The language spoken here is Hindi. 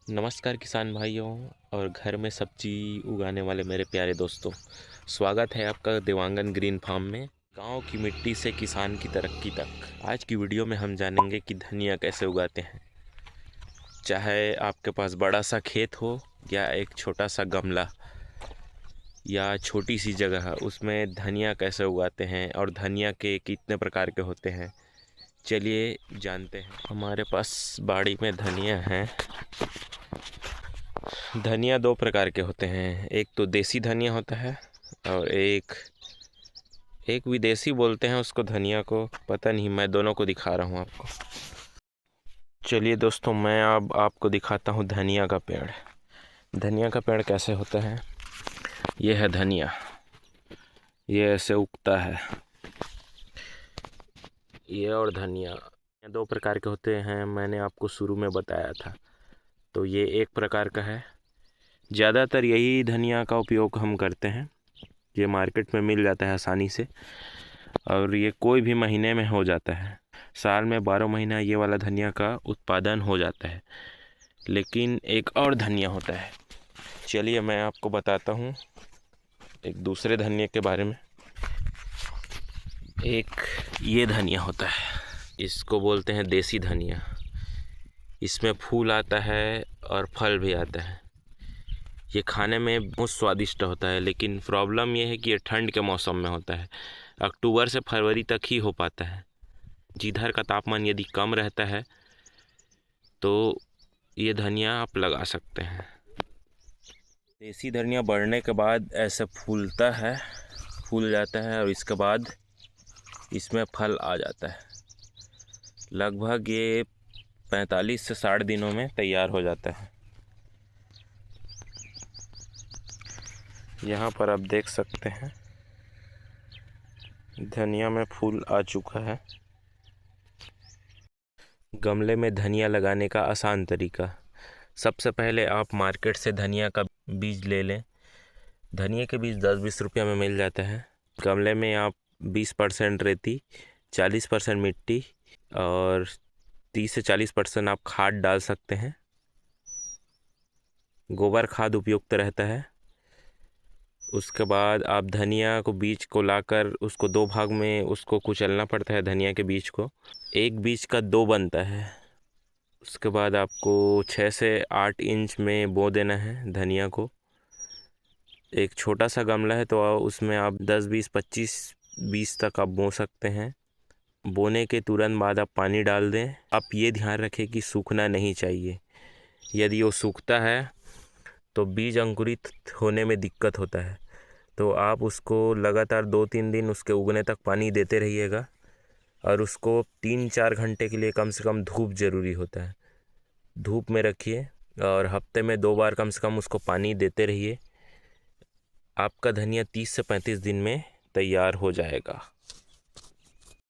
नमस्कार किसान भाइयों और घर में सब्जी उगाने वाले मेरे प्यारे दोस्तों। स्वागत है आपका देवांगन ग्रीन फार्म में। गांव की मिट्टी से किसान की तरक्की तक। आज की वीडियो में हम जानेंगे कि धनिया कैसे उगाते हैं। चाहे आपके पास बड़ा सा खेत हो या एक छोटा सा गमला या छोटी सी जगह है, उसमें धनिया कैसे उगाते हैं और धनिया के कितने प्रकार के होते हैं, चलिए जानते हैं। हमारे पास बाड़ी में धनिया है। धनिया दो प्रकार के होते हैं, एक तो देसी धनिया होता है और एक विदेशी बोलते हैं उसको धनिया को, पता नहीं, मैं दोनों को दिखा रहा हूँ आपको। चलिए दोस्तों, मैं अब आपको दिखाता हूँ धनिया का पेड़। धनिया का पेड़ कैसे होता है। ये है धनिया, ये ऐसे उगता है। ये और धनिया दो प्रकार के होते हैं, मैंने आपको शुरू में बताया था। तो ये एक प्रकार का है। ज़्यादातर यही धनिया का उपयोग हम करते हैं। ये मार्केट में मिल जाता है आसानी से और ये कोई भी महीने में हो जाता है। साल में 12 महीना ये वाला धनिया का उत्पादन हो जाता है। लेकिन एक और धनिया होता है, चलिए मैं आपको बताता हूँ एक दूसरे धनिया के बारे में। एक ये धनिया होता है, इसको बोलते हैं देसी धनिया। इसमें फूल आता है और फल भी आता है। ये खाने में बहुत स्वादिष्ट होता है, लेकिन प्रॉब्लम ये है कि ये ठंड के मौसम में होता है। अक्टूबर से फरवरी तक ही हो पाता है। जिधर का तापमान यदि कम रहता है तो ये धनिया आप लगा सकते हैं। देसी धनिया बढ़ने के बाद ऐसे फूलता है, फूल जाता है और इसके बाद इसमें फल आ जाता है। लगभग ये 45 से 60 दिनों में तैयार हो जाता है। यहाँ पर आप देख सकते हैं धनिया में फूल आ चुका है। गमले में धनिया लगाने का आसान तरीका। सबसे पहले आप मार्केट से धनिया का बीज ले लें। धनिया के बीज 10-20 रुपये में मिल जाता है। गमले में आप 20% रेती, 40% मिट्टी और 30 से 40% आप खाद डाल सकते हैं। गोबर खाद उपयुक्त रहता है। उसके बाद आप धनिया को बीज को लाकर उसको दो भाग में उसको कुचलना पड़ता है। धनिया के बीज को एक बीज का 2 बनता है। उसके बाद आपको 6 से 8 इंच में बो देना है धनिया को। एक छोटा सा गमला है तो उसमें आप 10, 20, 25 तक आप बो सकते हैं। बोने के तुरंत बाद आप पानी डाल दें। आप ये ध्यान रखें कि सूखना नहीं चाहिए। यदि वो सूखता है तो बीज अंकुरित होने में दिक्कत होता है। तो आप उसको लगातार 2-3 दिन उसके उगने तक पानी देते रहिएगा और उसको 3-4 घंटे के लिए कम से कम धूप ज़रूरी होता है। धूप में रखिए और हफ्ते में 2 बार कम से कम उसको पानी देते रहिए। आपका धनिया 30 से 35 दिन में तैयार हो जाएगा।